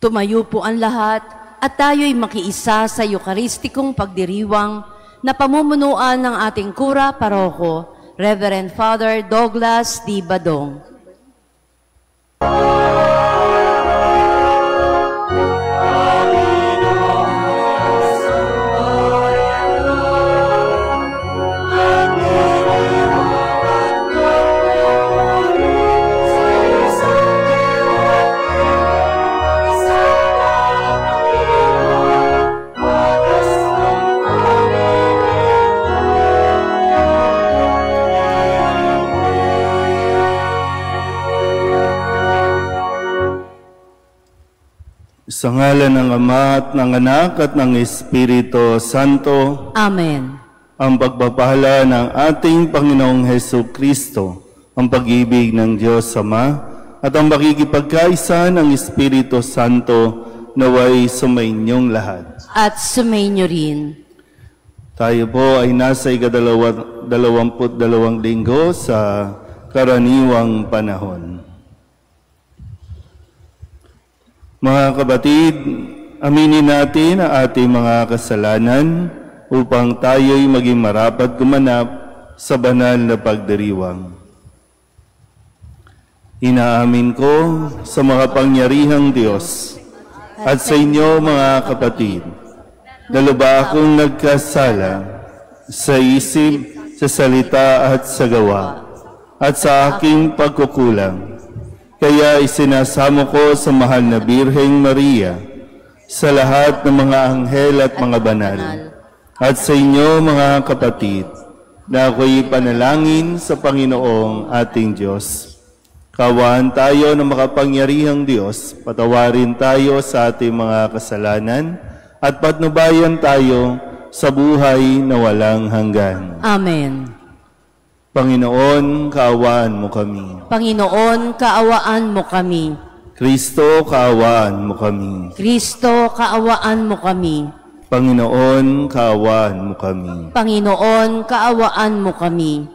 Tumayo po ang lahat at tayo'y makiisa sa Eucharistikong pagdiriwang na pamumunuan ng ating Kura Paroko, Reverend Father Douglas D. Badong. Sa ngalan ng Ama at ng Anak at ng Espiritu Santo. Amen. Ang pagpapala ng ating Panginoong Hesus Kristo, ang pag-ibig ng Diyos Ama, at ang makikipagkaisa ng Espiritu Santo naway sumainyong lahat. At sumainyo rin. Tayo po ay nasa ika-22 linggo sa karaniwang panahon. Mga kapatid, aminin natin ang ating mga kasalanan upang tayo'y maging marapat gumanap sa banal na pagdiriwang. Inaamin ko sa makapangyarihang Diyos at sa inyo mga kapatid, na lubha akong nagkasala sa isip, sa salita at sa gawa, at sa aking pagkukulang. Kaya isinasamo ko sa mahal na Birheng Maria, sa lahat ng mga anghel at mga banal, at sa inyo mga kapatid, na ako'y panalangin sa Panginoong ating Diyos. Kaawaan tayo ng makapangyarihang Diyos, patawarin tayo sa ating mga kasalanan, at patnubayan tayo sa buhay na walang hanggan. Amen. Panginoon, kaawaan mo kami. Panginoon, kaawaan mo kami. Kristo, kaawaan mo kami. Kristo, kaawaan mo kami. Panginoon, kaawaan mo kami. Panginoon, kaawaan mo kami.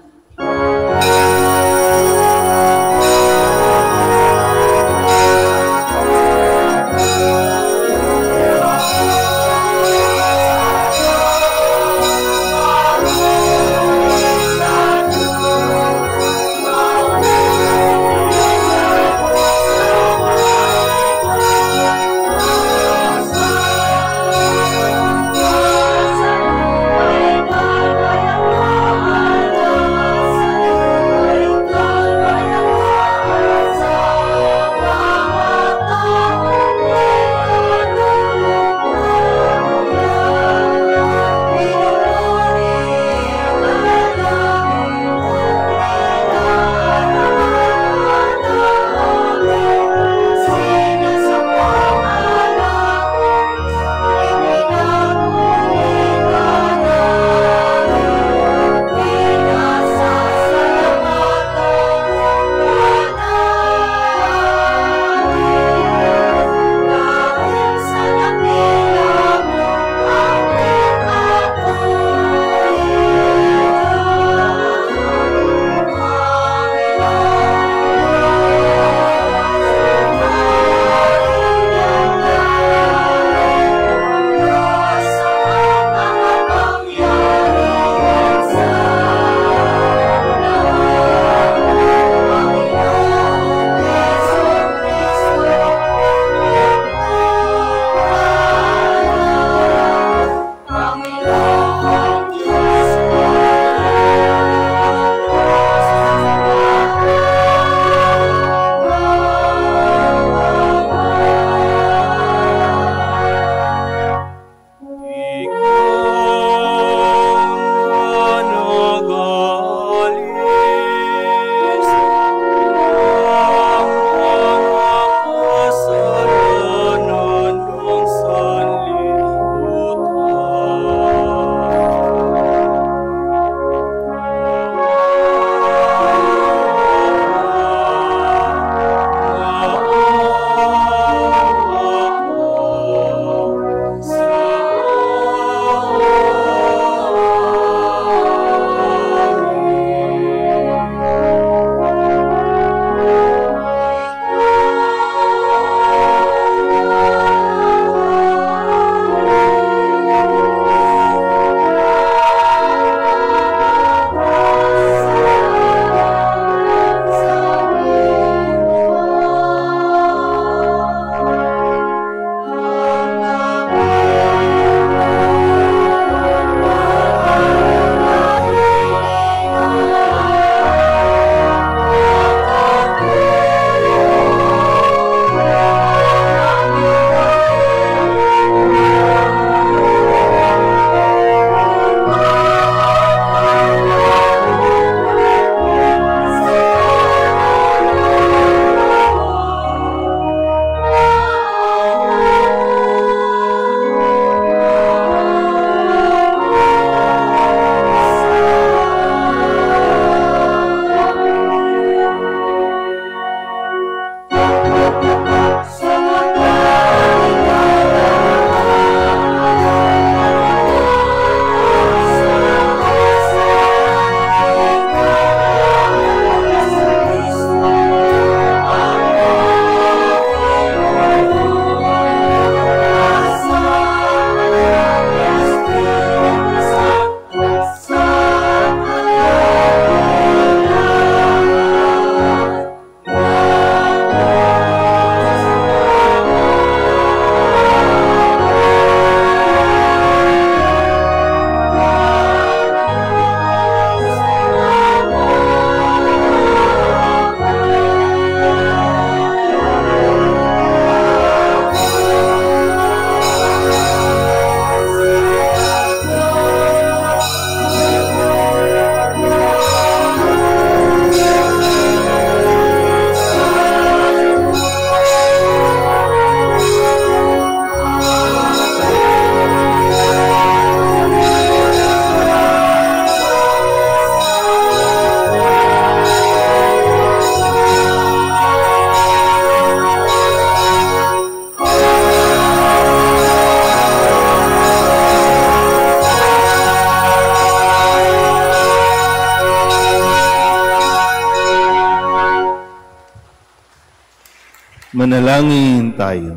Manalangin tayo.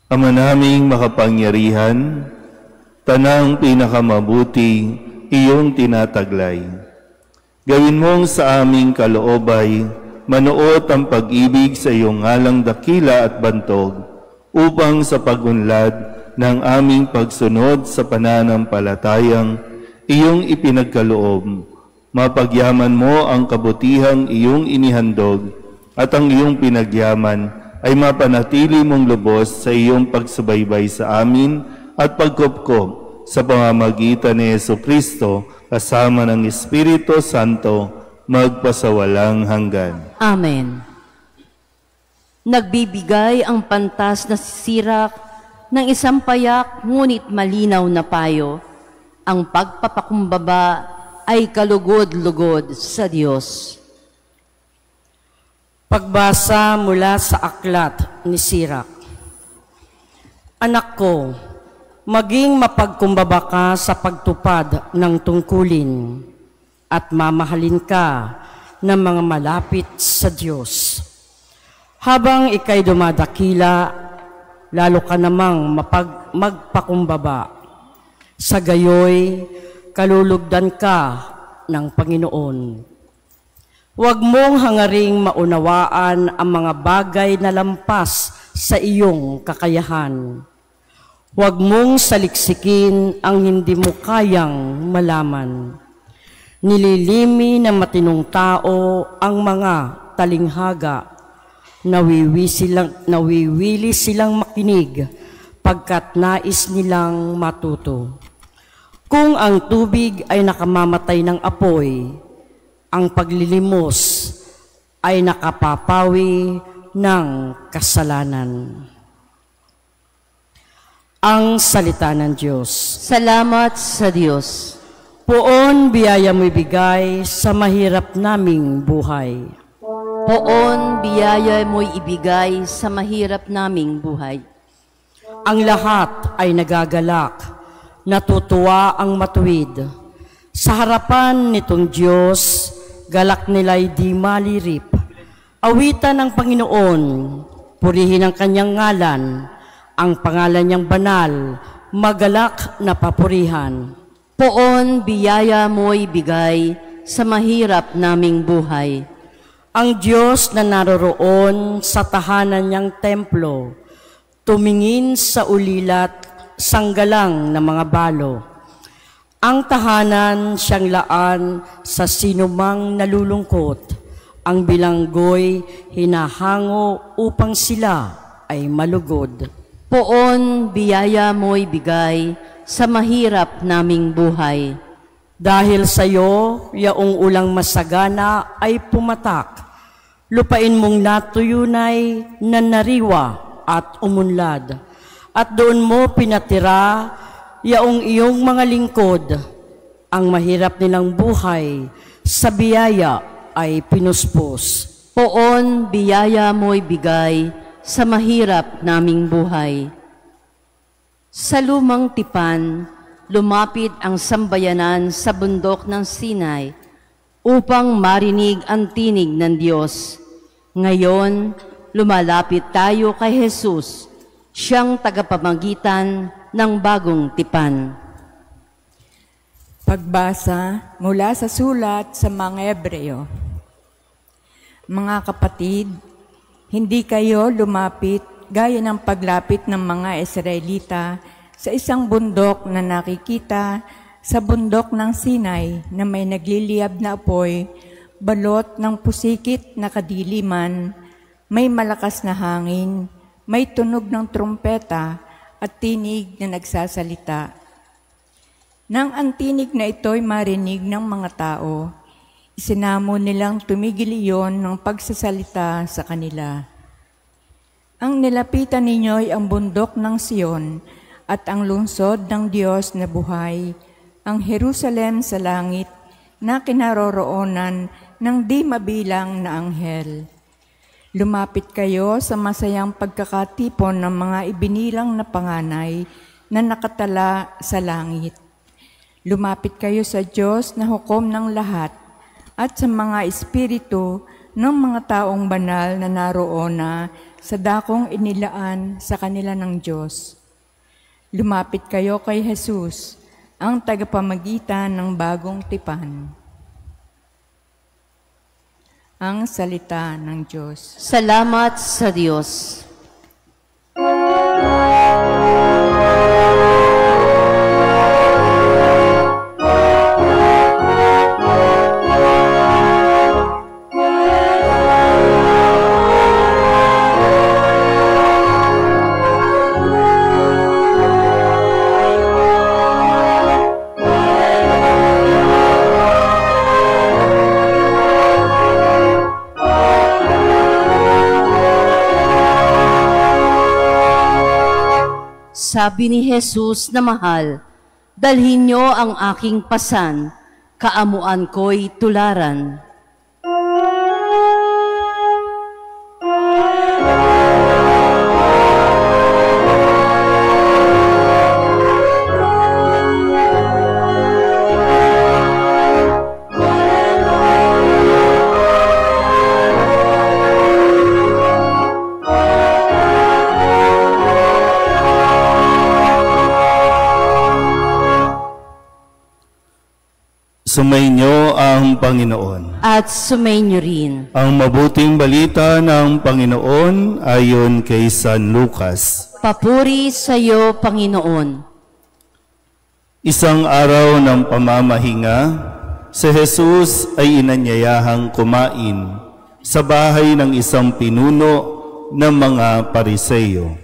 Ama naming makapangyarihan, tanang pinakamabuti iyong tinataglay. Gawin mong sa aming kaloobay, manuot ang pag-ibig sa iyong ngalang dakila at bantog, upang sa pagunlad ng aming pagsunod sa pananampalatayang iyong ipinagkaloob, mapagyaman mo ang kabutihang iyong inihandog, at ang iyong pinagyaman ay mapanatili mong lubos sa iyong pagsubaybay sa amin at pagkupkop sa pamamagitan ni Jesucristo kasama ng Espiritu Santo magpasawalang hanggan. Amen. Nagbibigay ang pantas na Sirak ng isang payak ngunit malinaw na payo. Ang pagpapakumbaba ay kalugod-lugod sa Diyos. Pagbasa mula sa aklat ni Sirak. Anak ko, maging mapagkumbaba ka sa pagtupad ng tungkulin at mamahalin ka ng mga malapit sa Diyos. Habang ika'y dumadakila, lalo ka namang magpakumbaba. Sa gayoy, kalulugdan ka ng Panginoon. Huwag mong hangaring maunawaan ang mga bagay na lampas sa iyong kakayahan. Huwag mong saliksikin ang hindi mo kayang malaman. Nililimi ng matinong tao ang mga talinghaga. Nawiwili silang makinig pagkat nais nilang matuto. Kung ang tubig ay nakamamatay ng apoy, ang paglilimos ay nakapapawi ng kasalanan. Ang salita ng Diyos. Salamat sa Diyos. Poon biyaya mo ibigay sa mahirap naming buhay. Poon biyaya mo ibigay sa mahirap naming buhay. Ang lahat ay nagagalak, natutuwa ang matuwid. Sa harapan nitong Diyos, galak nila'y di malirip. Awitan ng Panginoon, purihin ang kanyang ngalan, ang pangalan niyang banal, magalak na papurihan. Poon biyaya mo'y bigay sa mahirap naming buhay. Ang Diyos na naroroon sa tahanan niyang templo, tumingin sa ulilat, sanggalang ng mga balo. Ang tahanan siyang laan sa sinumang nalulungkot. Ang bilanggoy hinahango upang sila ay malugod. Poon biyaya mo'y bigay sa mahirap naming buhay. Dahil sa iyo, yaong ulang masagana ay pumatak. Lupain mong natuyunay na nariwa at umunlad. At doon mo pinatira yaong iyong mga lingkod, ang mahirap nilang buhay, sa biyaya ay pinuspos. Poon biyaya mo'y bigay sa mahirap naming buhay. Sa lumang tipan, lumapit ang sambayanan sa bundok ng Sinai upang marinig ang tinig ng Diyos. Ngayon, lumalapit tayo kay Jesus, siyang tagapamagitan ng bagong tipan. Pagbasa mula sa sulat sa mga Hebreo. Mga kapatid, hindi kayo lumapit gaya ng paglapit ng mga Israelita sa isang bundok na nakikita sa bundok ng Sinai na may nagliliyab na apoy, balot ng pusikit na kadiliman, may malakas na hangin, may tunog ng trumpeta at tinig na nagsasalita. Nang ang tinig na ito'y marinig ng mga tao, isinamo nilang tumigil iyon ng pagsasalita sa kanila. Ang nilapitan ninyo'y ang bundok ng Sion at ang lungsod ng Diyos na buhay, ang Jerusalem sa langit na kinaroroonan ng di mabilang na anghel. Lumapit kayo sa masayang pagkakatipon ng mga ibinilang na panganay na nakatala sa langit. Lumapit kayo sa Diyos na hukom ng lahat at sa mga espiritu ng mga taong banal na naroon na sa dakong inilaan sa kanila ng Diyos. Lumapit kayo kay Jesus, ang tagapamagitan ng bagong tipan. Ang salita ng Diyos. Salamat sa Diyos. Sabi ni Jesus na mahal, dalhin niyo ang aking pasan, kaamuan ko'y tularan. Sumainyo ang Panginoon. At sumainyo rin. Ang mabuting balita ng Panginoon ayon kay San Lucas. Papuri sa iyo, Panginoon. Isang araw ng pamamahinga, si Jesus ay inanyayahang kumain sa bahay ng isang pinuno ng mga Pariseyo.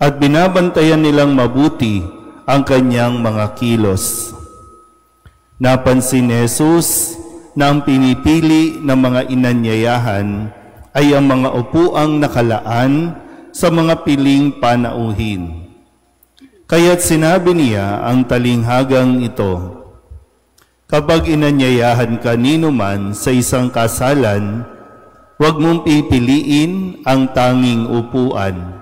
At binabantayan nilang mabuti ang kanyang mga kilos. Napansin ni Jesus na ang pinipili ng mga inanyayahan ay ang mga upuang nakalaan sa mga piling panauhin. Kaya't sinabi niya ang talinghagang ito, kapag inanyayahan ka nino man sa isang kasalan, huwag mong pipiliin ang tanging upuan.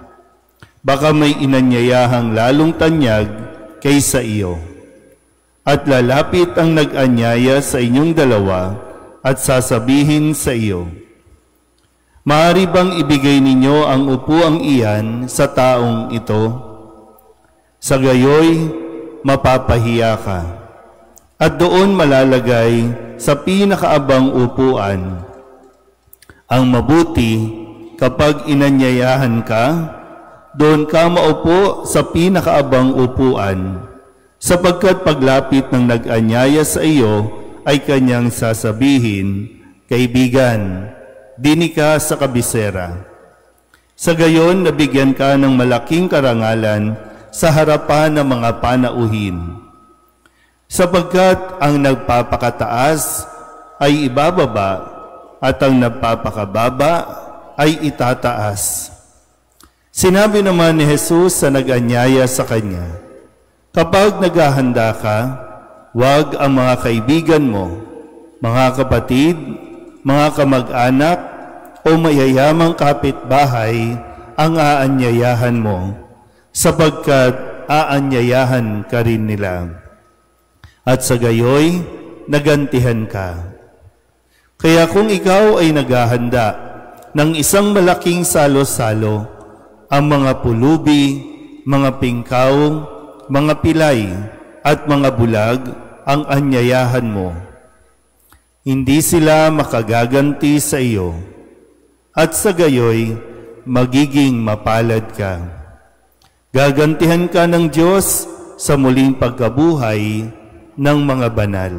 Baka may inanyayahang lalong tanyag kaysa iyo. At lalapit ang nag-anyaya sa inyong dalawa at sasabihin sa iyo, maaari bang ibigay ninyo ang upuang iyan sa taong ito? Sa gayoy, mapapahiya ka. At doon malalagay sa pinakaabang upuan. Ang mabuti, kapag inanyayahan ka, doon ka maupo sa pinakaabang upuan. Sapagkat paglapit ng nag-anyaya sa iyo ay kanyang sasabihin, kaibigan, dini ka sa kabisera. Sa gayon, nabigyan ka ng malaking karangalan sa harapan ng mga panauhin. Sapagkat ang nagpapakataas ay ibababa at ang nagpapakababa ay itataas. Sinabi naman ni Jesus sa nag-anyaya sa kanya, kapag naghahanda ka, huwag ang mga kaibigan mo, mga kapatid, mga kamag-anak, o mayayamang kapitbahay ang aanyayahan mo, sapagkat aanyayahan ka rin nila. At sa gayoy, nagantihan ka. Kaya kung ikaw ay naghahanda ng isang malaking salo-salo, ang mga pulubi, mga pingkaw, mga pilay at mga bulag ang anyayahan mo. Hindi sila makagaganti sa iyo, at sa gayoy, magiging mapalad ka. Gagantihan ka ng Diyos sa muling pagkabuhay ng mga banal.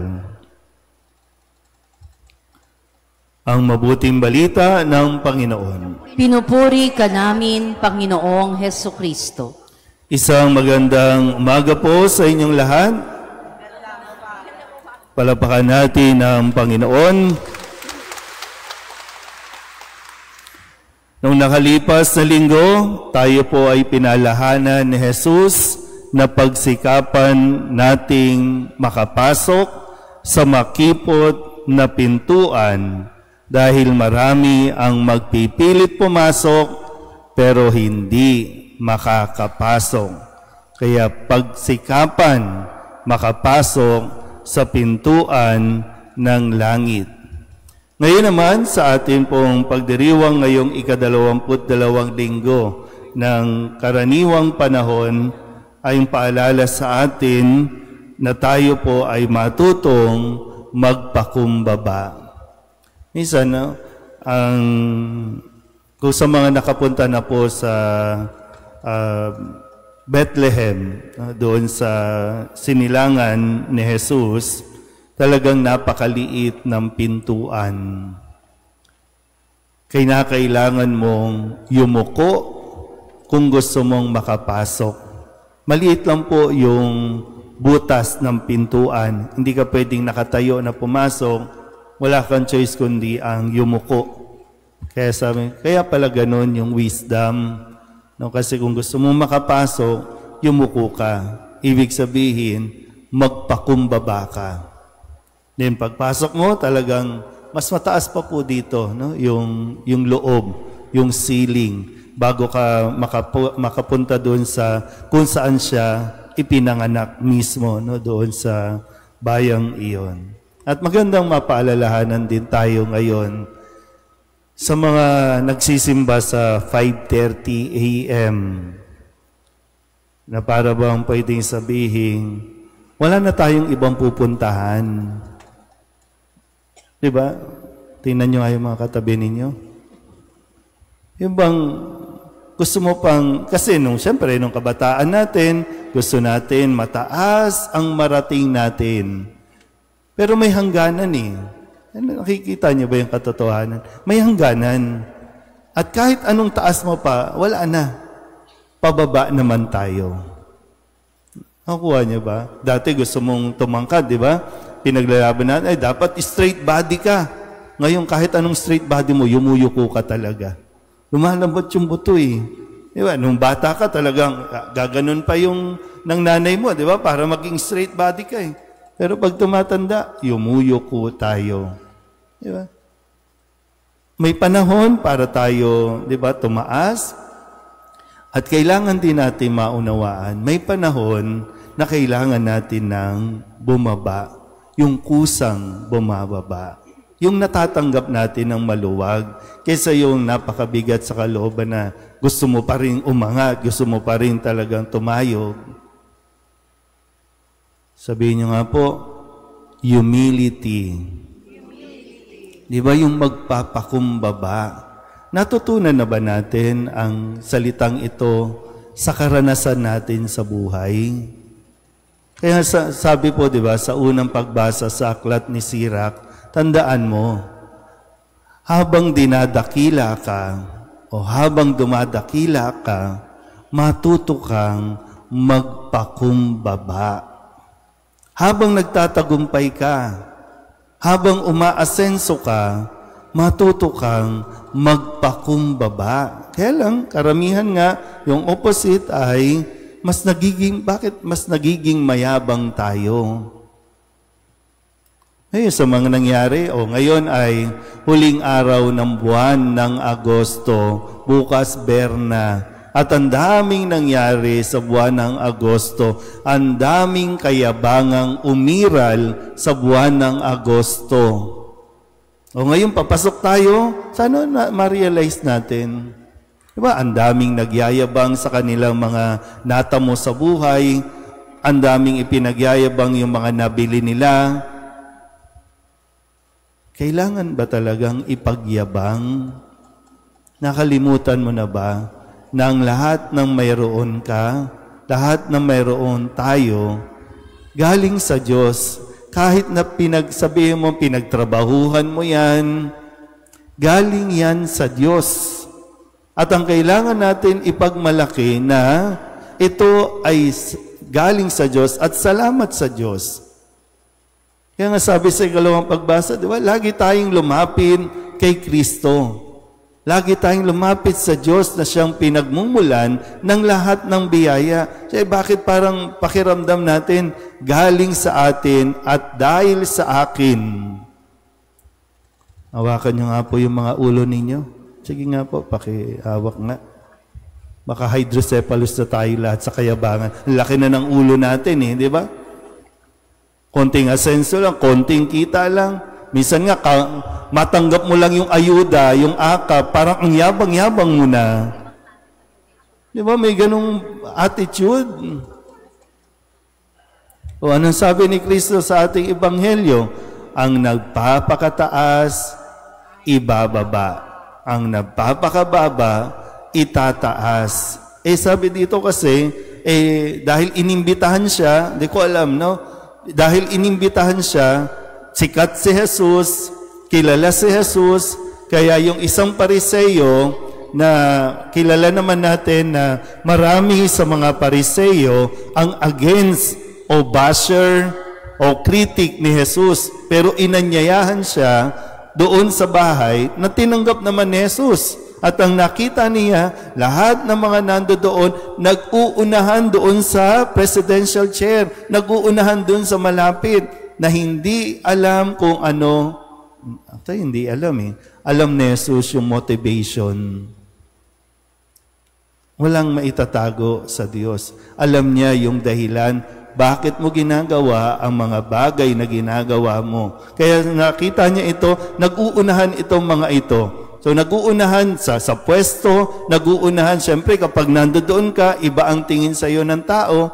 Ang mabuting balita ng Panginoon. Pinupuri ka namin, Panginoong Hesukristo. Isang magandang umaga po sa inyong lahat. Palapakan natin ang Panginoon. Noong nakalipas na linggo, tayo po ay pinalahanan ni Jesus na pagsikapan nating makapasok sa makipot na pintuan dahil marami ang magpipilit pumasok pero hindi makakapasok. Kaya pagsikapan makapasok sa pintuan ng langit. Ngayon naman sa atin pong pagdiriwang ngayong ika-22 linggo ng karaniwang panahon ay paalala sa atin na tayo po ay matutong magpakumbaba. Minsan, kung sa mga nakapunta na po sa Bethlehem, doon sa sinilangan ni Jesus, talagang napakaliit ng pintuan. Kailangan mong yumuko kung gusto mong makapasok. Maliit lang po yung butas ng pintuan. Hindi ka pwedeng nakatayo na pumasok. Wala kang choice kundi ang yumuko. Kaya pala ganun yung wisdom. No? Kasi kung gusto mong makapasok, yumuko ka. Ibig sabihin, magpakumbaba ka. Then pagpasok mo, talagang mas mataas pa po dito, no? Yung loob, yung ceiling, bago ka makapunta doon sa kung saan siya ipinanganak mismo, no? Doon sa bayang iyon. At magandang mapaalalahanan din tayo ngayon sa mga nagsisimba sa 5:30 a.m. na para bang pwedeng sabihin, wala na tayong ibang pupuntahan. Diba? Tingnan nyo nga yung mga katabi ninyo. Yung bang gusto mo pang, kasi siyempre, nung kabataan natin, gusto natin mataas ang marating natin. Pero may hangganan eh. Nakikita nyo ba yung katotohanan? May hangganan. At kahit anong taas mo pa, wala na. Pababa naman tayo. Nakuha nyo ba? Dati gusto mong tumangkad, di ba? Pinaglalaban natin, ay dapat straight body ka. Ngayon, kahit anong straight body mo, yumuyuko ka talaga. Lumalambot yung buto eh. Diba? Nung bata ka talagang gaganon pa yung ng nanay mo, di ba? Para maging straight body ka eh. Pero pag tumatanda, yumuyuko tayo. Di ba? May panahon para tayo, di ba, tumaas. At kailangan din natin maunawaan, may panahon na kailangan natin ng bumaba. Yung kusang bumababa. Yung natatanggap natin ng maluwag kaysa yung napakabigat sa kalooban na gusto mo pa rin umangat, gusto mo pa rin talagang tumayog. Sabihin nyo nga po, humility. Di ba yung magpapakumbaba? Natutunan na ba natin ang salitang ito sa karanasan natin sa buhay? Kaya sabi po, di ba, sa unang pagbasa sa aklat ni Sirach, tandaan mo, habang dinadakila ka o habang dumadakila ka, matuto kang magpakumbaba. Habang nagtatagumpay ka, habang umaasenso ka, matuto kang magpakumbaba. Kaya lang, karamihan nga, yung opposite ay bakit mas nagiging mayabang tayo? Ngayon sa mga nangyari, ngayon ay huling araw ng buwan ng Agosto, bukas Berna, at ang daming nangyari sa buwan ng Agosto, ang daming kayabangang umiral sa buwan ng Agosto. Ngayon papasok tayo, sana ma-realize natin, diba, ang daming nagyayabang sa kanilang mga natamo sa buhay, ang daming ipinagyayabang yung mga nabili nila. Kailangan ba talagang ipagyabang? Nakalimutan mo na ba na ang lahat ng mayroon ka, lahat ng mayroon tayo, galing sa Diyos? Kahit na pinagsabihin mo, pinagtrabahuhan mo yan, galing yan sa Diyos. At ang kailangan natin ipagmalaki na ito ay galing sa Diyos at salamat sa Diyos. Kaya nga sabi sa ikalawang pagbasa, di ba, lagi tayong lumapit kay Kristo. Lagi tayong lumapit sa Diyos na siyang pinagmumulan ng lahat ng biyaya. Kaya bakit parang pakiramdam natin galing sa atin at dahil sa akin? Hawakan niyo nga po yung mga ulo ninyo. Sige nga po, pakihawak nga. Baka hydrocephalus na tayo lahat sa kayabangan. Laki na ng ulo natin eh, di ba? Konting asenso lang, konting kita lang, Minsan nga, matanggap mo lang yung ayuda, yung akap, parang ang yabang-yabang mo na. Di ba? May ganung attitude. O anong sabi ni Kristo sa ating ebanghelyo? Ang nagpapakataas, ibababa. Ang nagpapakababa, itataas. Sabi dito kasi, dahil inimbitahan siya, di ko alam, no? Dahil inimbitahan siya, sikat si Jesus, kilala si Jesus, kaya yung isang Pariseyo na kilala naman natin na marami sa mga Pariseyo ang against o basher o critic ni Jesus. Pero inanyayahan siya doon sa bahay na tinanggap naman ni Jesus. At ang nakita niya, lahat ng mga nandoon, nag-uunahan doon sa presidential chair, nag-uunahan doon sa malapit, na hindi alam kung ano, hindi alam alam ni Jesus yung motivation. Walang maitatago sa Diyos. Alam niya yung dahilan, bakit mo ginagawa ang mga bagay na ginagawa mo. Kaya nakita niya ito, nag-uunahan itong mga ito. So nag-uunahan sa pwesto, nag-uunahan, siyempre kapag nandoon ka, iba ang tingin sa iyo ng tao.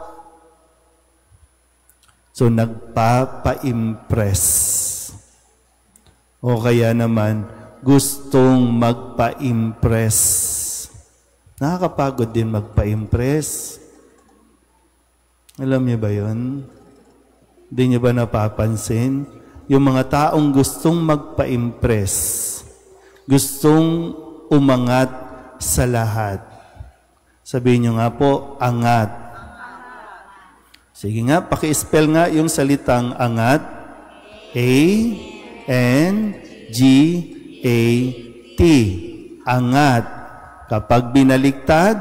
So nagpapa-impress. O kaya naman, gustong magpa-impress. Nakakapagod din magpa-impress. Alam niyo ba yun? Hindi niyo ba napapansin? Yung mga taong gustong magpa-impress, gustong umangat sa lahat. Sabihin niyo nga po, angat. Sige nga, paki-spell nga yung salitang angat. A-N-G-A-T. Angat. Kapag binaliktad,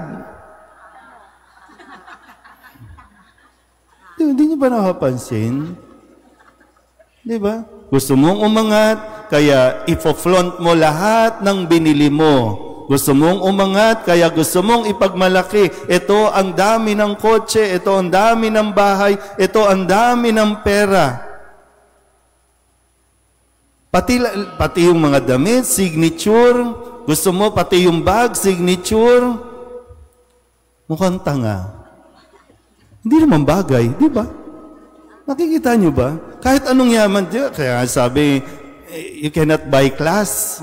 hindi niyo ba nakapansin? Di ba? Gusto mong umangat, kaya ifo-flaunt mo lahat ng binili mo. Gusto mong umangat, kaya gusto mong ipagmalaki. Ito ang dami ng kotse, ito ang dami ng bahay, ito ang dami ng pera. Pati yung mga damit, signature. Gusto mo pati yung bag, signature. Mukhang tanga. Hindi naman bagay, di ba? Nakikita nyo ba? Kahit anong yaman, kaya sabi, you cannot buy class.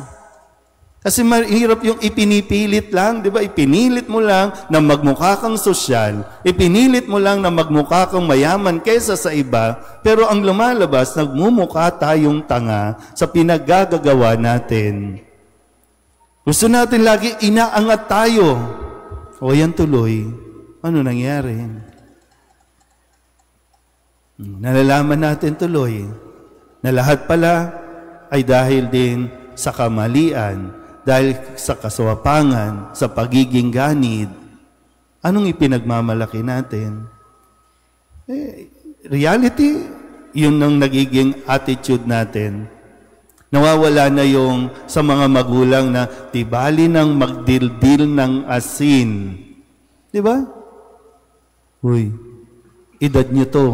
Kasi mahirap yung ipinipilit lang, di ba? Ipinilit mo lang na magmukha kang sosyal. Ipinilit mo lang na magmukha kang mayaman kaysa sa iba. Pero ang lumalabas, nagmumukha tayong tanga sa pinaggagawa natin. Gusto natin lagi inaangat tayo. O yan tuloy. Ano nangyari? Nalalaman natin tuloy na lahat pala ay dahil din sa kamalian, dahil sa kaswapangan, sa pagiging ganid. Anong ipinagmamalaki natin? Reality, yun ang nagiging attitude natin. Nawawala na yung sa mga magulang na tibali ng magdildil ng asin. Di ba? Uy, edad nyo to.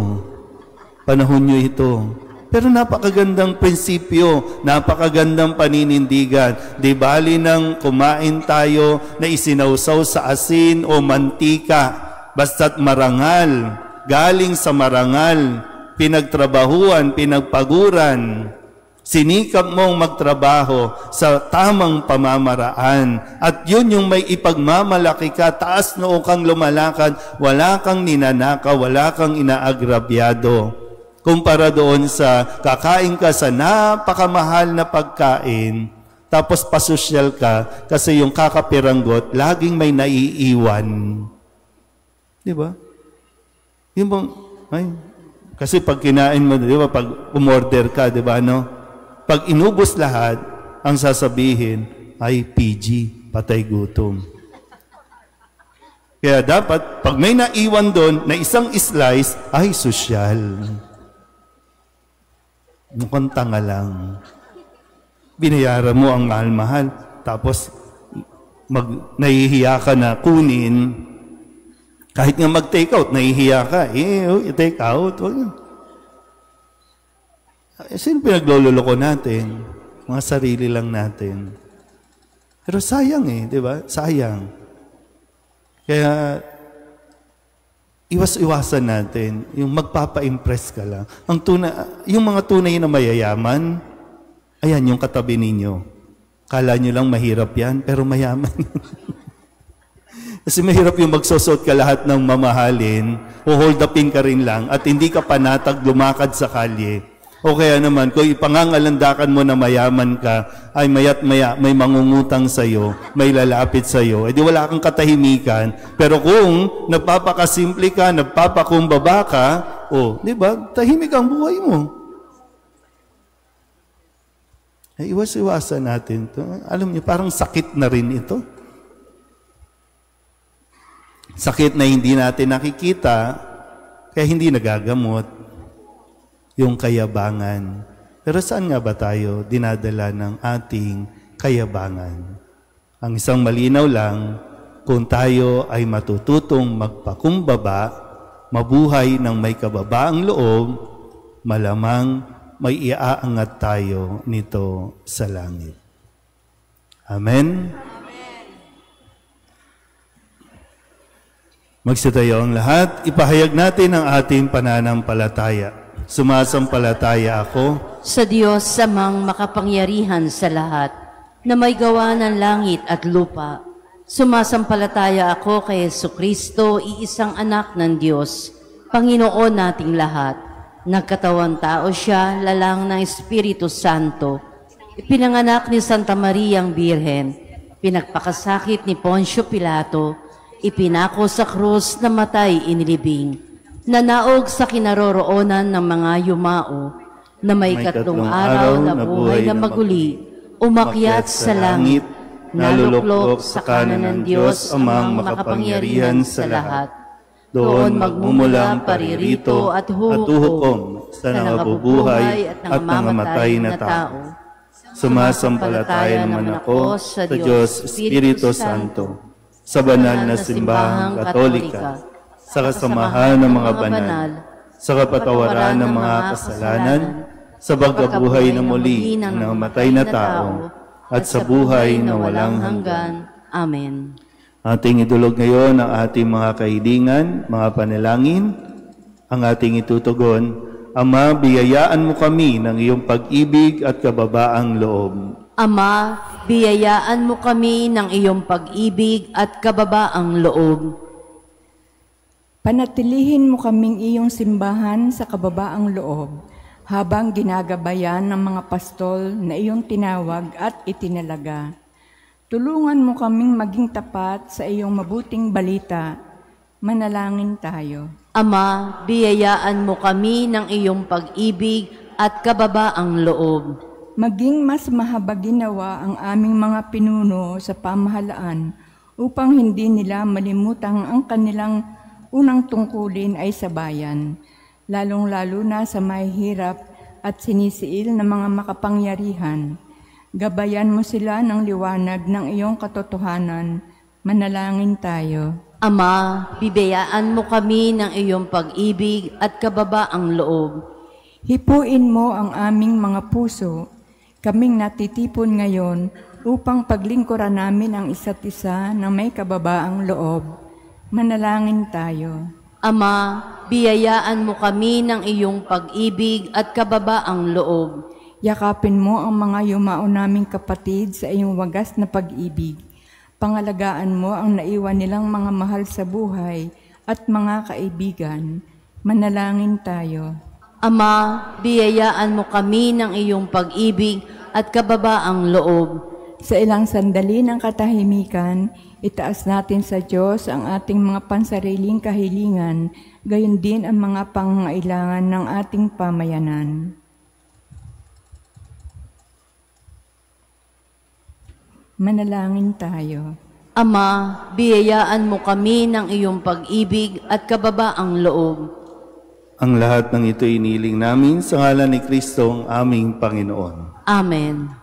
Panahon nyo ito. Pero napakagandang prinsipyo, napakagandang paninindigan. Di bali nang kumain tayo na isinawsaw sa asin o mantika, basta't marangal, galing sa marangal, pinagtrabahuan, pinagpaguran, sinikap mong magtrabaho sa tamang pamamaraan. At yun yung may ipagmamalaki ka, taas noo kang lumalakad, wala kang ninanakaw, wala kang inaagrabyado. Kumpara doon sa kakain ka sa napakamahal na pagkain, tapos pasosyal ka kasi yung kakapiranggot, laging may naiiwan. Di ba? Yung bang, kasi pag kinain mo, di ba, pag umorder ka, di ba, no? Pag inubos lahat, ang sasabihin ay PG, patay gutom. Kaya dapat, pag may naiwan doon na isang slice, ay sosyal. Mukhang tanga lang. Binayaran mo ang mahal-mahal, tapos nahihiya ka na kunin. Kahit nga mag-take out, nahihiya ka. I-take out. Sino pinaglololoko natin? Mga sarili lang natin. Pero sayang di ba? Sayang. Kaya, iwas-iwasan natin, yung magpapa-impress ka lang. Yung mga tunay na mayayaman, ayan, yung katabi ninyo. Kala nyo lang mahirap yan, pero mayaman. Kasi mahirap yung magsusot ka lahat ng mamahalin, o hold upin ka rin lang, at hindi ka panatag lumakad sa kalye. O kaya naman, kung ipangangalandakan mo na mayaman ka, ay maya't maya, may mangungutang sa'yo, may lalapit sa'yo, edi wala kang katahimikan. Pero kung nagpapakasimple ka, nagpapakumbaba ka, di ba, tahimik ang buhay mo. Ay, iwas-iwasan natin to. Alam niyo, parang sakit na rin ito. Sakit na hindi natin nakikita, kaya hindi nagagamot yung kayabangan. Pero saan nga ba tayo dinadala ng ating kayabangan? Ang isang malinaw lang, kung tayo ay matututong magpakumbaba, mabuhay ng may kababaang loob, malamang may iaangat tayo nito sa langit. Amen? Magsitayo ang lahat, ipahayag natin ang ating pananampalataya. Sumasampalataya ako sa Diyos samang makapangyarihan sa lahat, na may gawa ng langit at lupa. Sumasampalataya ako kay Jesucristo, iisang anak ng Diyos, Panginoon nating lahat. Nagkatawang tao siya, lalang ng Espiritu Santo. Ipinanganak ni Santa Mariang Birhen, pinagpakasakit ni Poncio Pilato, ipinako sa krus, namatay, inilibing, nanaog sa kinaroroonan ng mga yumao, na may katlong araw na buhay na maguli, umakyat sa langit, naluluklok sa kanan ng Diyos amang makapangyarihan sa lahat. Doon magmumulang paririto at huhukom sa nangabubuhay at nangamatay na tao. Sumasampalataya naman ako sa Diyos Espiritu Santo, sa banal na simbahang Katolika, sa kasamahan ng mga banal, sa kapatawaran ng mga kasalanan, sa pagkabuhay na muli ng namatay na tao, at sa buhay na walang hanggan. Amen. Ating idulog ngayon ang ating mga kahilingan, mga panalangin, ang ating itutugon. Ama, biyayaan mo kami ng iyong pag-ibig at kababaang loob. Ama, biyayaan mo kami ng iyong pag-ibig at kababaang loob. Panatilihin mo kaming iyong simbahan sa kababaang loob, habang ginagabayan ng mga pastol na iyong tinawag at itinalaga. Tulungan mo kaming maging tapat sa iyong mabuting balita. Manalangin tayo. Ama, biyayaan mo kami ng iyong pag-ibig at kababaang loob. Maging mas mahabaginawa ang aming mga pinuno sa pamahalaan upang hindi nila malimutang ang kanilang unang tungkulin ay sa bayan, lalong-lalo na sa mahihirap at sinisiil na mga makapangyarihan. Gabayan mo sila ng liwanag ng iyong katotohanan. Manalangin tayo. Ama, bibiyaan mo kami ng iyong pag-ibig at kababaang loob. Hipuin mo ang aming mga puso, kaming natitipon ngayon upang paglingkuran namin ang isa't isa ng may kababaang loob. Manalangin tayo. Ama, biyayaan mo kami ng iyong pag-ibig at kababaang loob. Yakapin mo ang mga yumao naming kapatid sa iyong wagas na pag-ibig. Pangalagaan mo ang naiwan nilang mga mahal sa buhay at mga kaibigan. Manalangin tayo. Ama, biyayaan mo kami ng iyong pag-ibig at kababaang loob. Sa ilang sandali ng katahimikan, itaas natin sa Diyos ang ating mga pansariling kahilingan, gayon din ang mga pangangailangan ng ating pamayanan. Manalangin tayo. Ama, biyayaan mo kami ng iyong pag-ibig at kababaang loob. Ang lahat ng ito iniling namin sa ngalan ni Kristo ang aming Panginoon. Amen.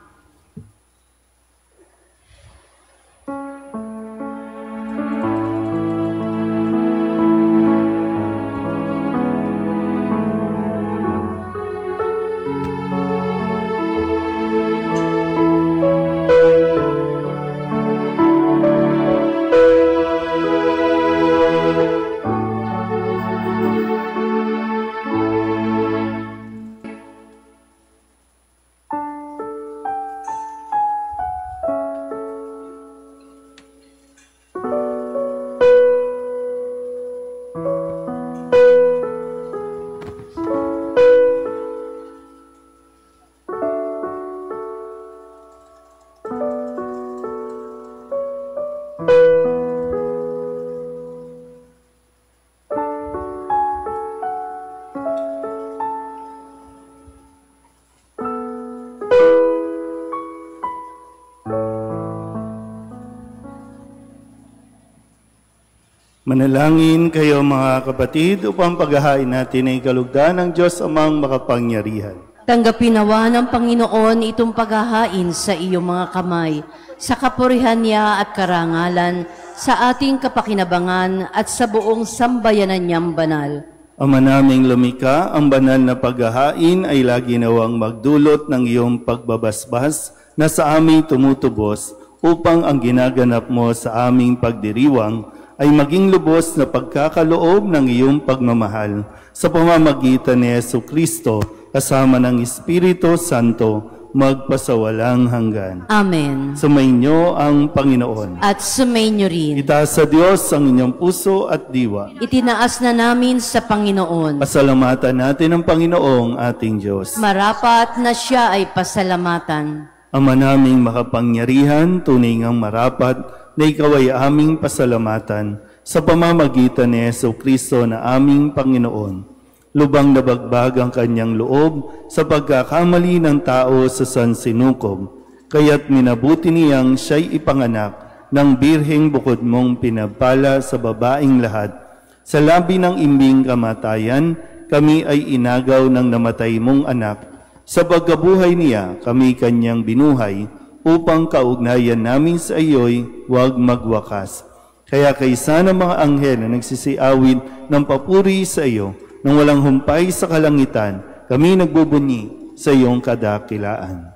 Manalangin kayo mga kapatid upang paghahain natin ay kalugdan ng Diyos amang makapangyarihan. Tanggapin nawa ng Panginoon itong paghahain sa iyong mga kamay, sa kapurihan niya at karangalan, sa ating kapakinabangan at sa buong sambayanan niyang banal. Ama naming lumikha, ang banal na paghahain ay lagi nawang magdulot ng iyong pagbabasbas na sa aming tumutubos upang ang ginaganap mo sa aming pagdiriwang ay maging lubos na pagkakaloob ng iyong pagmamahal sa pamamagitan ni Jesucristo kasama ng Espiritu Santo magpasawalang hanggan. Amen. Sumainyo ang Panginoon. At sumainyo rin. Itaas sa Diyos ang inyong puso at diwa. Itinaas na namin sa Panginoon. Pasalamatan natin ang Panginoong ating Diyos. Marapat na siya ay pasalamatan. Ama naming makapangyarihan, tunay ngang marapat na ikaw ay aming pasalamatan sa pamamagitan ni Jesucristo na aming Panginoon. Lubang nabagbag ang kanyang loob sa pagkakamali ng tao sa sansinukob, kaya't minabuti niyang siya'y ipanganak ng birheng bukod mong pinapala sa babaing lahat. Sa labi ng imbing kamatayan, kami ay inagaw ng namatay mong anak. Sa pagkabuhay niya, kami kanyang binuhay, upang kaugnayan namin sa iyo'y huwag magwakas. Kaya kaysa ng mga anghel na nagsisiawid ng papuri sa iyo, nang walang humpay sa kalangitan, kami nagbubunyi sa iyong kadakilaan.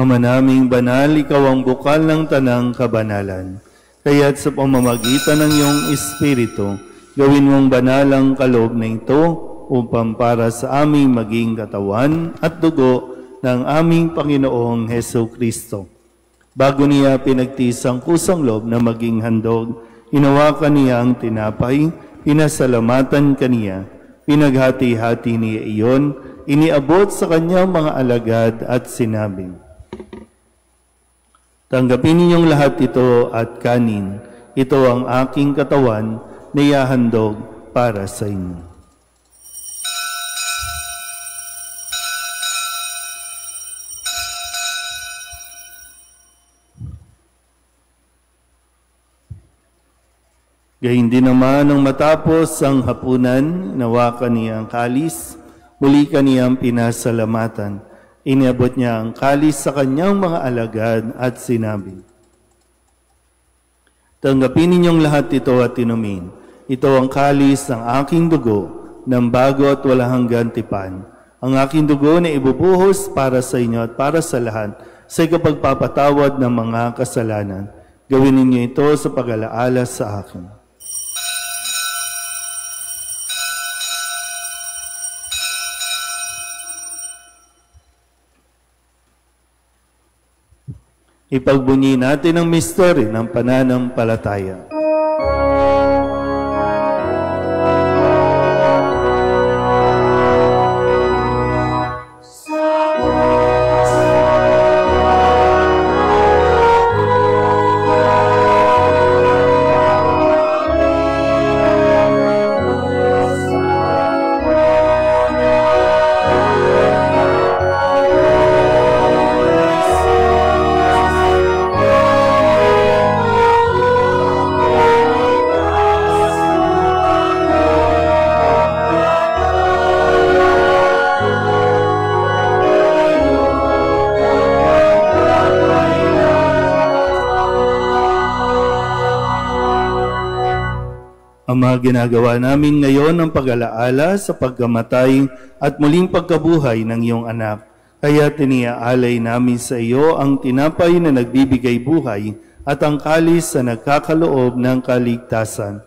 Ama naming banal, ikaw ang bukal ng tanang kabanalan. Kaya't sa pamamagitan ng iyong Espiritu, gawin mong banal ang kaloob na ito upang para sa aming maging katawan at dugo ng aming Panginoong Jesucristo. Bago niya pinagtiis ang kusang loob na maging handog, hinawakan niya ang tinapay, pinasalamatan kaniya, pinaghati-hati niya iyon, iniabot sa kanyang mga alagad at sinabing, tanggapin ninyong lahat ito at kanin. Ito ang aking katawan na ihahandog para sa inyo. Gayun din naman nang matapos ang hapunan, nawakan niya ang kalis, muli kaniyang pinasalamatan. Iniabot niya ang kalis sa kanyang mga alagad at sinabi, tanggapin ninyong lahat ito at inumin. Ito ang kalis ng aking dugo, ng bago at walang hanggang tipan. Ang aking dugo na ibubuhos para sa inyo at para sa lahat sa ikapagpapatawad ng mga kasalanan. Gawin ninyo ito sa pag-alaala sa akin. Ipagbunyi natin ang misteryo ng pananampalataya. Ama, ginagawa namin ngayon ang pag-alaala sa pagkamatay at muling pagkabuhay ng iyong anak. Kaya tiniaalay namin sa iyo ang tinapay na nagbibigay buhay at ang kalis na nagkakaloob ng kaligtasan.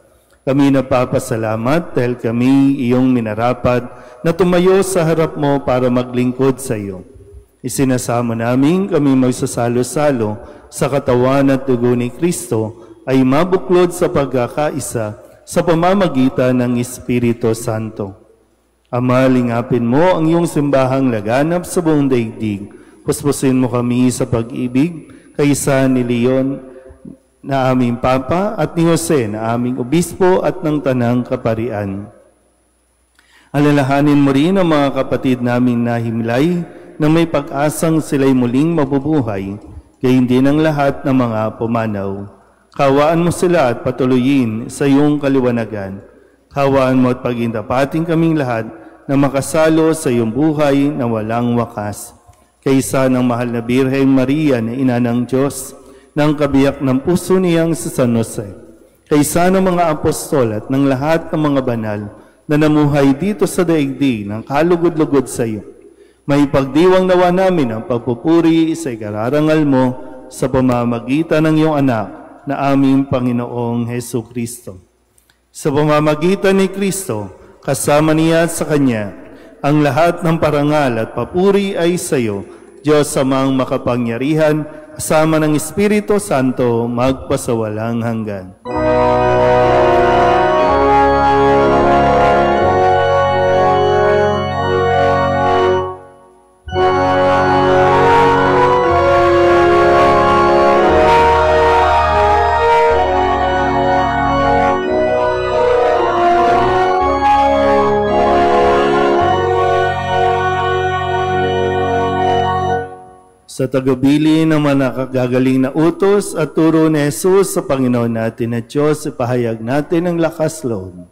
Kami napapasalamat dahil kami iyong minarapat na tumayo sa harap mo para maglingkod sa iyo. Isinasama namin kami magsasalo-salo sa katawan at dugo ni Kristo ay mabuklod sa pagkakaisa sa pamamagitan ng Espiritu Santo. Ama, lingapin mo ang iyong simbahang laganap sa buong daigdig. Puspusin mo kami sa pag-ibig kaysa ni Leon na aming Papa at ni Jose na aming Obispo at ng Tanang Kaparian. Alalahanin mo rin ang mga kapatid naming nahimlay na may pag-asang sila'y muling mabubuhay, gayon din ang lahat ng mga pumanaw. Kawaan mo sila at patuloyin sa iyong kaliwanagan. Kawaan mo at pagindapating kaming lahat na makasalo sa iyong buhay na walang wakas. Kaysa ng mahal na Birheng Maria na ina ng Diyos, ng kabiyak ng puso niyang si San Jose. Kaysa ng mga apostol at ng lahat ng mga banal na namuhay dito sa daigdig ng kalugod-lugod sa iyo. May pagdiwang nawa namin ang pagpupuri sa ikararangal mo sa pamamagitan ng iyong anak na aming Panginoong Hesu Kristo. Sa pamamagitan ni Kristo, kasama niya at sa Kanya, ang lahat ng parangal at papuri ay sa iyo, Diyos Amang makapangyarihan, kasama ng Espiritu Santo, magpasawalang hanggan. Sa tagabili ng mga nakagagaling na utos at turo ni Jesus sa Panginoon natin at Diyos, ipahayag natin ang lakas loob.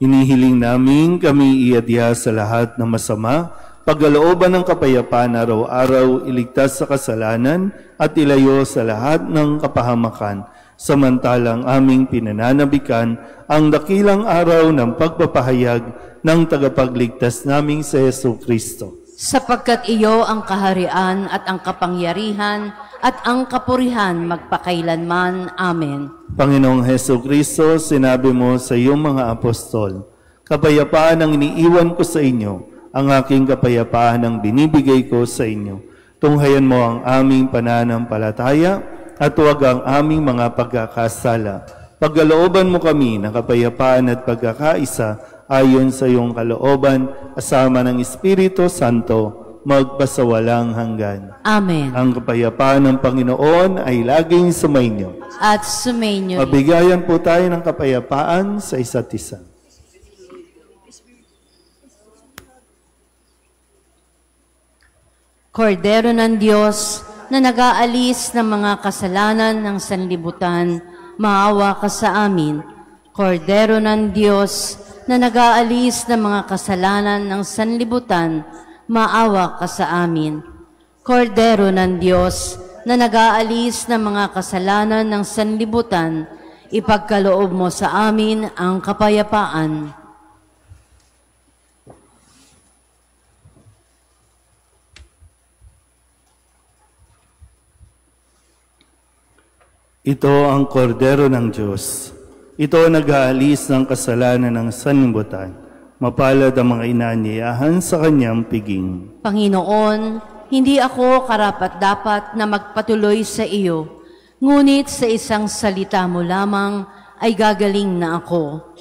Hinihiling namin kami iadya sa lahat ng masama, pagkalooban ng kapayapaan araw-araw, iligtas sa kasalanan at ilayo sa lahat ng kapahamakan, samantalang aming pinananabikan ang dakilang araw ng pagpapahayag ng tagapagligtas naming si Hesu Kristo. sapagkat iyo ang kaharian at ang kapangyarihan at ang kapurihan magpakailanman. Amen. Panginoong Heso Kristo, sinabi mo sa iyong mga apostol, kapayapaan ang iniiwan ko sa inyo, ang aking kapayapaan ang binibigay ko sa inyo. Tunghayan mo ang aming pananampalataya at huwag ang aming mga pagkakasala. Pagkalooban mo kami ng kapayapaan at pagkakaisa ayon sa iyong kalooban, kasama ng Espiritu Santo, magpasawalang hanggan. Amen. Ang kapayapaan ng Panginoon ay laging sumainyo. At sumainyo rin. Mabigayan po tayo ng kapayapaan sa isa't isa. Kordero ng Diyos na nag-aalis ng mga kasalanan ng sanlibutan, maawa ka sa amin. Kordero ng Diyos na nag-aalis ng mga kasalanan ng sanlibutan, maawa ka sa amin. Kordero ng Diyos na nag-aalis ng mga kasalanan ng sanlibutan, ipagkaloob mo sa amin ang kapayapaan. Ito ang kordero ng Diyos. Ito ang nag-aalis ng kasalanan ng sanlibutan. Mapalad ang mga inaanyayahan sa kanyang piging. Panginoon, hindi ako karapat-dapat na magpatuloy sa iyo, ngunit sa isang salita mo lamang ay gagaling na ako.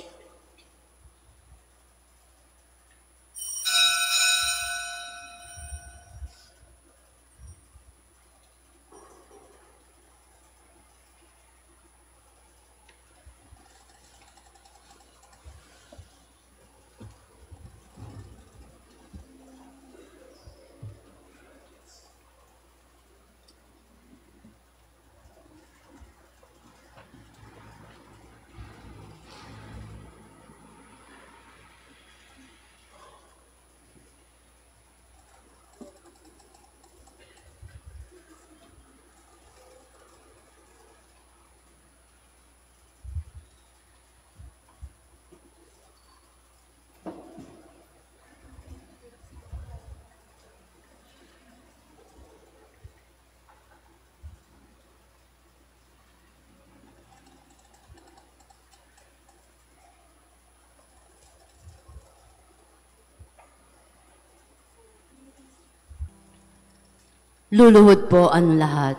Luluhod po ang lahat.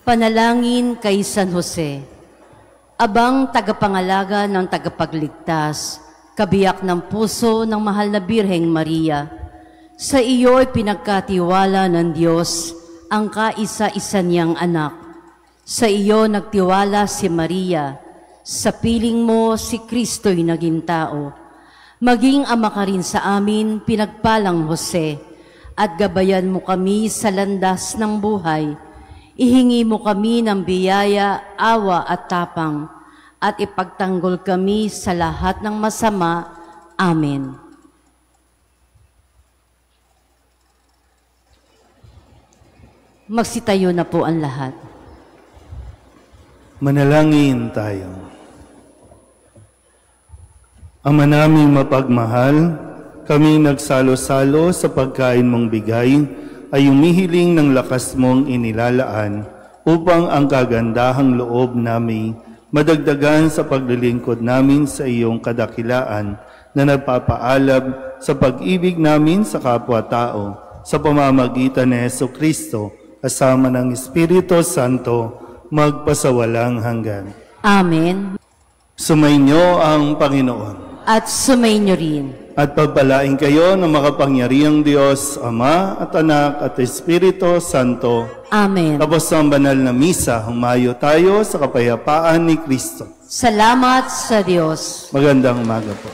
Panalangin kay San Jose, abang tagapangalaga ng tagapagligtas, kabiyak ng puso ng mahal na Birheng Maria. Sa iyo ay pinagkatiwala ng Diyos ang kaisa-isa niyang anak. Sa iyo nagtiwala si Maria, sa piling mo si Kristo'y naging tao. Maging ama ka rin sa amin, pinagpalang Jose, at gabayan mo kami sa landas ng buhay. Ihingi mo kami ng biyaya, awa at tapang, at ipagtanggol kami sa lahat ng masama. Amen. Magsitayo na po ang lahat. Manalangin tayo. Ama naming mapagmahal, kami nagsalo-salo sa pagkain mong bigay, ay umihiling ng lakas mong inilalaan upang ang kagandahang loob namin madagdagan sa paglilingkod namin sa iyong kadakilaan na nagpapaalab sa pag-ibig namin sa kapwa-tao sa pamamagitan ni Heso Kristo kasama ng Espiritu Santo magpasawalang hanggan. Amen. Sumainyo ang Panginoon. At sumainyo rin. At pagpalain kayo ng makapangyarihang Diyos, Ama at Anak at Espiritu Santo. Amen. Tapos ang banal na misa, humayo tayo sa kapayapaan ni Kristo. Salamat sa Diyos. Magandang umaga po.